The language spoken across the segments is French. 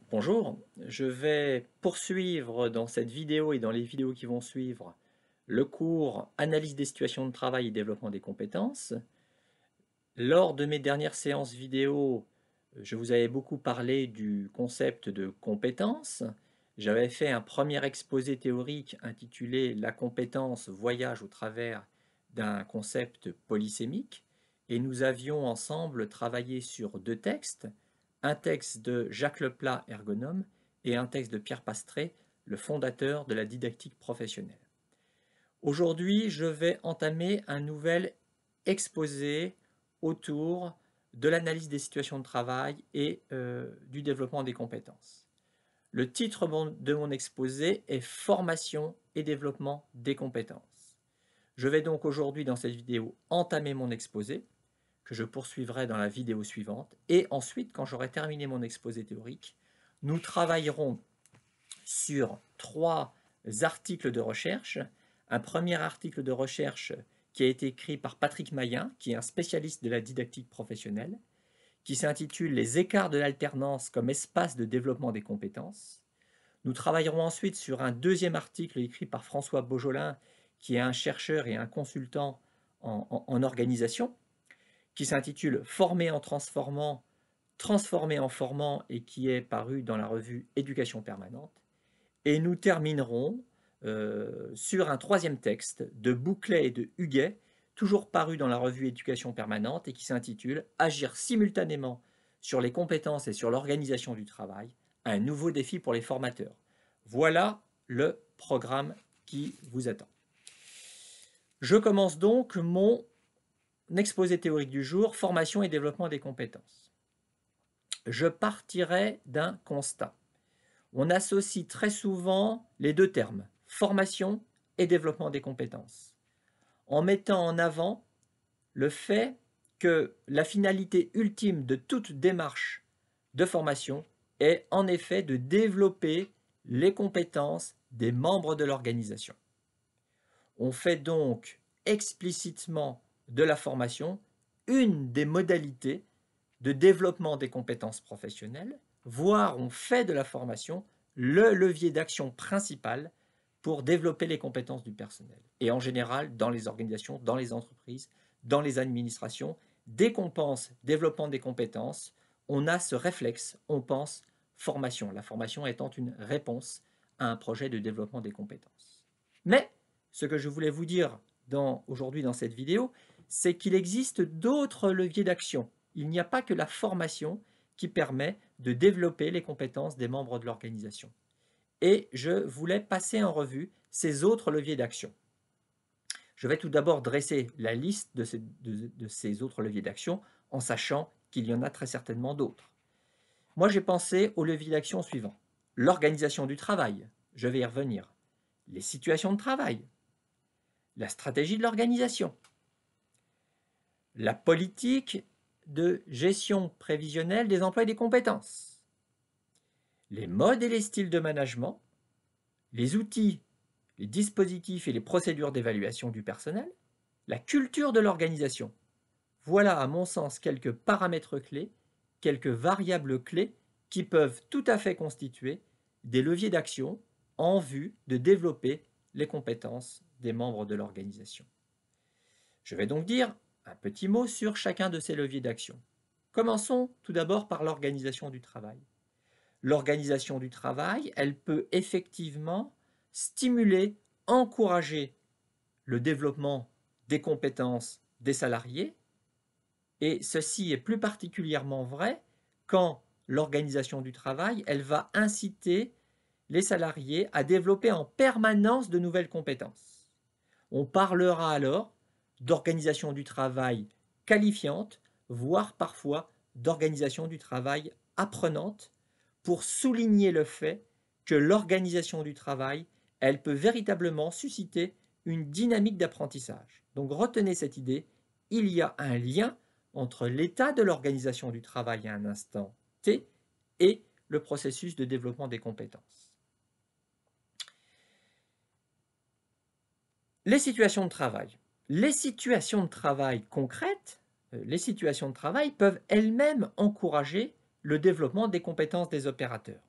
Bonjour, je vais poursuivre dans cette vidéo et dans les vidéos qui vont suivre le cours Analyse des situations de travail et développement des compétences. Lors de mes dernières séances vidéo, je vous avais beaucoup parlé du concept de compétence. J'avais fait un premier exposé théorique intitulé La compétence voyage au travers d'un concept polysémique et nous avions ensemble travaillé sur deux textes, un texte de Jacques Leplat, ergonome, et un texte de Pierre Pastré, le fondateur de la didactique professionnelle. Aujourd'hui, je vais entamer un nouvel exposé autour de l'analyse des situations de travail et du développement des compétences. Le titre de mon exposé est Formation et développement des compétences. Je vais donc aujourd'hui dans cette vidéo entamer mon exposé, que je poursuivrai dans la vidéo suivante, et ensuite, quand j'aurai terminé mon exposé théorique, nous travaillerons sur trois articles de recherche. Un premier article de recherche qui a été écrit par Patrick Mayen, qui est un spécialiste de la didactique professionnelle, qui s'intitule Les écarts de l'alternance comme espace de développement des compétences. Nous travaillerons ensuite sur un deuxième article écrit par François Beaujolin, qui est un chercheur et un consultant en organisation, qui s'intitule Former en transformant, transformer en formant, et qui est paru dans la revue Éducation permanente. Et nous terminerons sur un troisième texte de Bouclet et de Huguet, toujours paru dans la revue Éducation permanente et qui s'intitule Agir simultanément sur les compétences et sur l'organisation du travail, un nouveau défi pour les formateurs. Voilà le programme qui vous attend. Je commence donc mon exposé théorique du jour, formation et développement des compétences. Je partirai d'un constat. On associe très souvent les deux termes, formation et développement des compétences, en mettant en avant le fait que la finalité ultime de toute démarche de formation est en effet de développer les compétences des membres de l'organisation. On fait donc explicitement de la formation une des modalités de développement des compétences professionnelles, voire on fait de la formation le levier d'action principal pour développer les compétences du personnel. Et en général, dans les organisations, dans les entreprises, dans les administrations, dès qu'on pense développement des compétences, on a ce réflexe, on pense formation, la formation étant une réponse à un projet de développement des compétences. Mais ce que je voulais vous dire aujourd'hui dans cette vidéo, c'est qu'il existe d'autres leviers d'action. Il n'y a pas que la formation qui permet de développer les compétences des membres de l'organisation. Et je voulais passer en revue ces autres leviers d'action. Je vais tout d'abord dresser la liste de ces autres leviers d'action en sachant qu'il y en a très certainement d'autres. Moi, j'ai pensé aux leviers d'action suivants. L'organisation du travail, je vais y revenir. Les situations de travail, la stratégie de l'organisation, la politique de gestion prévisionnelle des emplois et des compétences, les modes et les styles de management, les outils, les dispositifs et les procédures d'évaluation du personnel, la culture de l'organisation. Voilà, à mon sens, quelques paramètres clés, quelques variables clés qui peuvent tout à fait constituer des leviers d'action en vue de développer les compétences des membres de l'organisation. Je vais donc dire un petit mot sur chacun de ces leviers d'action. Commençons tout d'abord par l'organisation du travail. L'organisation du travail, elle peut effectivement stimuler, encourager le développement des compétences des salariés, et ceci est plus particulièrement vrai quand l'organisation du travail, elle va inciter les salariés à développer en permanence de nouvelles compétences. On parlera alors d'organisation du travail qualifiante, voire parfois d'organisation du travail apprenante, pour souligner le fait que l'organisation du travail, elle peut véritablement susciter une dynamique d'apprentissage. Donc retenez cette idée, il y a un lien entre l'état de l'organisation du travail à un instant T et le processus de développement des compétences. Les situations de travail. Les situations de travail concrètes, les situations de travail peuvent elles-mêmes encourager le développement des compétences des opérateurs.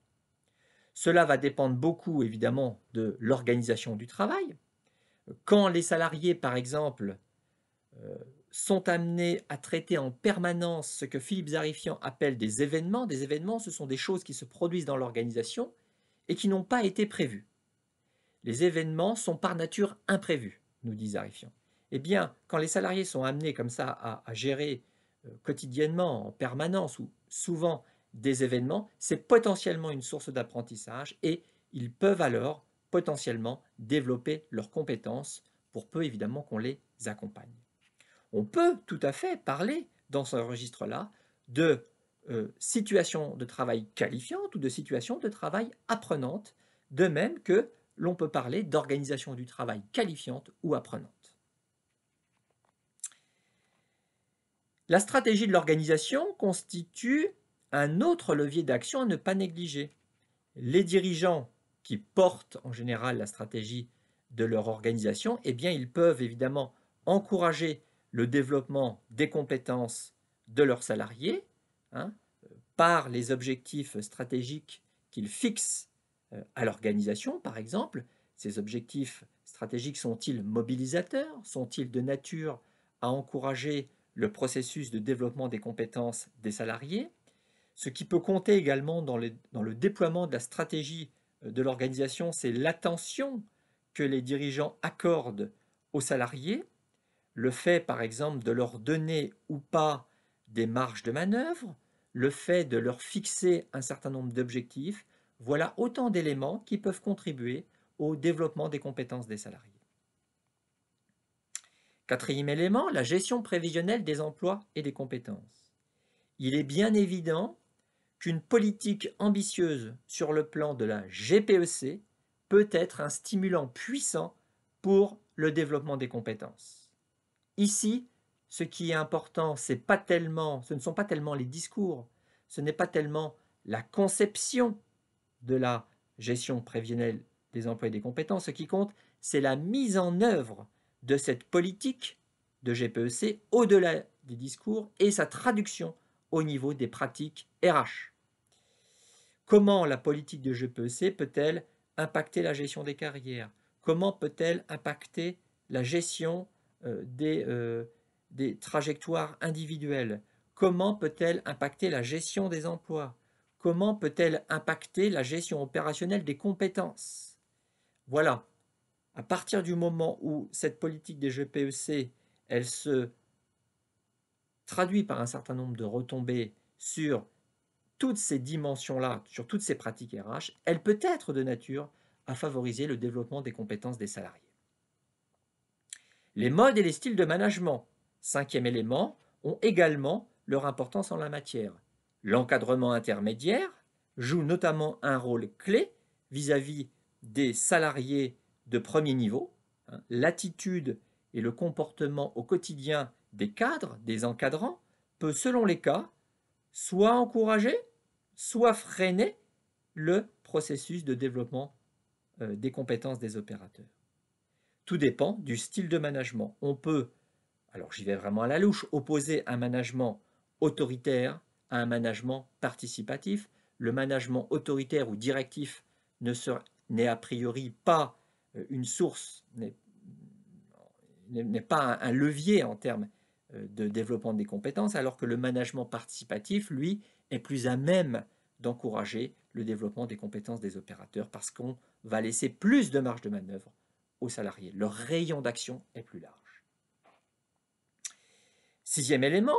Cela va dépendre beaucoup, évidemment, de l'organisation du travail. Quand les salariés, par exemple, sont amenés à traiter en permanence ce que Philippe Zarifian appelle des événements. Des événements, ce sont des choses qui se produisent dans l'organisation et qui n'ont pas été prévues. Les événements sont par nature imprévus, nous dit Zarifian. Eh bien, quand les salariés sont amenés comme ça à gérer quotidiennement, en permanence ou souvent des événements, c'est potentiellement une source d'apprentissage et ils peuvent alors potentiellement développer leurs compétences pour peu évidemment qu'on les accompagne. On peut tout à fait parler dans ce registre-là de situations de travail qualifiantes ou de situations de travail apprenantes, de même que l'on peut parler d'organisation du travail qualifiante ou apprenante. La stratégie de l'organisation constitue un autre levier d'action à ne pas négliger. Les dirigeants qui portent en général la stratégie de leur organisation, eh bien, ils peuvent évidemment encourager le développement des compétences de leurs salariés hein, par les objectifs stratégiques qu'ils fixent à l'organisation, par exemple. Ces objectifs stratégiques sont-ils mobilisateurs? Sont-ils de nature à encourager le processus de développement des compétences des salariés? Ce qui peut compter également dans le déploiement de la stratégie de l'organisation, c'est l'attention que les dirigeants accordent aux salariés, le fait par exemple de leur donner ou pas des marges de manœuvre, le fait de leur fixer un certain nombre d'objectifs, voilà autant d'éléments qui peuvent contribuer au développement des compétences des salariés. Quatrième élément, la gestion prévisionnelle des emplois et des compétences. Il est bien évident qu'une politique ambitieuse sur le plan de la GPEC peut être un stimulant puissant pour le développement des compétences. Ici, ce qui est important, ce ne sont pas tellement les discours, ce n'est pas tellement la conception de la gestion prévisionnelle des emplois et des compétences. Ce qui compte, c'est la mise en œuvre de cette politique de GPEC au-delà des discours et sa traduction au niveau des pratiques RH. Comment la politique de GPEC peut-elle impacter la gestion des carrières? Comment peut-elle impacter la gestion des trajectoires individuelles? Comment peut-elle impacter la gestion des emplois? Comment peut-elle impacter la gestion opérationnelle des compétences? Voilà, à partir du moment où cette politique des GPEC, elle se traduit par un certain nombre de retombées sur toutes ces dimensions-là, sur toutes ces pratiques RH, elle peut être de nature à favoriser le développement des compétences des salariés. Les modes et les styles de management, cinquième élément, ont également leur importance en la matière. L'encadrement intermédiaire joue notamment un rôle clé vis-à-vis des salariés de premier niveau. L'attitude et le comportement au quotidien des cadres, des encadrants, peut, selon les cas, soit encourager, soit freiner le processus de développement des compétences des opérateurs. Tout dépend du style de management. On peut, alors j'y vais vraiment à la louche, opposer un management autoritaire à un management participatif. Le management autoritaire ou directif n'est a priori pas une source, n'est pas un levier en termes de développement des compétences, alors que le management participatif, lui, est plus à même d'encourager le développement des compétences des opérateurs parce qu'on va laisser plus de marge de manœuvre aux salariés. Leur rayon d'action est plus large. Sixième élément,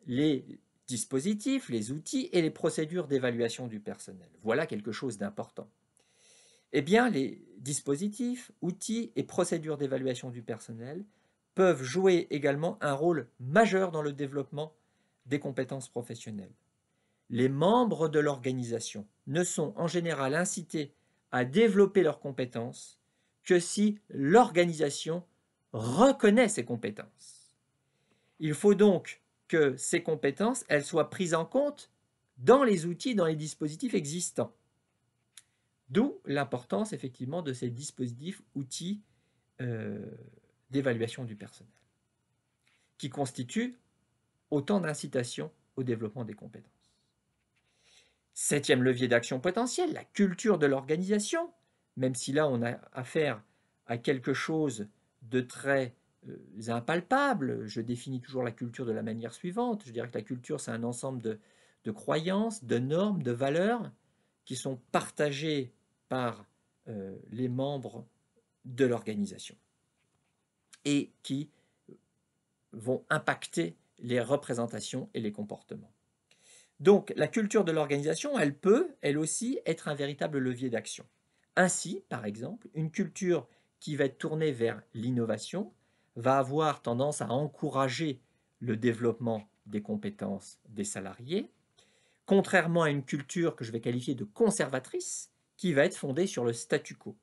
les dispositifs, les outils et les procédures d'évaluation du personnel. Voilà quelque chose d'important. Eh bien, les dispositifs, outils et procédures d'évaluation du personnel peuvent jouer également un rôle majeur dans le développement des compétences professionnelles. Les membres de l'organisation ne sont en général incités à développer leurs compétences que si l'organisation reconnaît ces compétences. Il faut donc que ces compétences, elles soient prises en compte dans les outils, dans les dispositifs existants. D'où l'importance effectivement de ces dispositifs, outils d'évaluation du personnel, qui constituent autant d'incitations au développement des compétences. Septième levier d'action potentielle, la culture de l'organisation, même si là on a affaire à quelque chose de très impalpable. Je définis toujours la culture de la manière suivante. Je dirais que la culture, c'est un ensemble de croyances, de normes, de valeurs qui sont partagées par les membres de l'organisation et qui vont impacter les représentations et les comportements. Donc la culture de l'organisation, elle peut, elle aussi, être un véritable levier d'action. Ainsi, par exemple, une culture qui va être tournée vers l'innovation va avoir tendance à encourager le développement des compétences des salariés, contrairement à une culture que je vais qualifier de conservatrice, qui va être fondée sur le statu quo.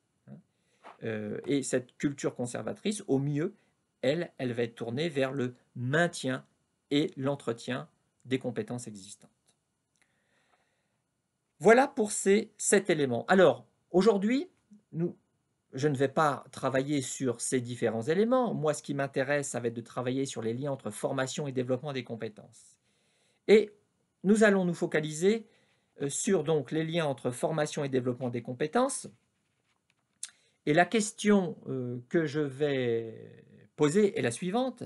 Et cette culture conservatrice, au mieux, elle va être tournée vers le maintien et l'entretien des compétences existantes. Voilà pour ces 7 éléments. Alors, aujourd'hui, je ne vais pas travailler sur ces différents éléments. Moi, ce qui m'intéresse, ça va être de travailler sur les liens entre formation et développement des compétences. Et nous allons nous focaliser sur donc les liens entre formation et développement des compétences. Et la question que je vais poser est la suivante.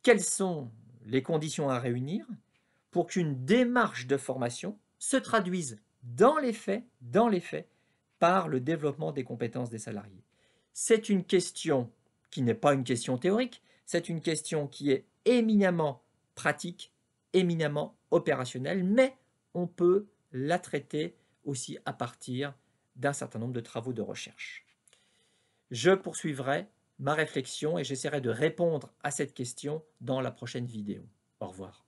Quelles sont les conditions à réunir pour qu'une démarche de formation se traduise dans les faits, par le développement des compétences des salariés? C'est une question qui n'est pas une question théorique, c'est une question qui est éminemment pratique, éminemment opérationnelle, mais on peut la traiter aussi à partir d'un certain nombre de travaux de recherche. Je poursuivrai ma réflexion et j'essaierai de répondre à cette question dans la prochaine vidéo. Au revoir.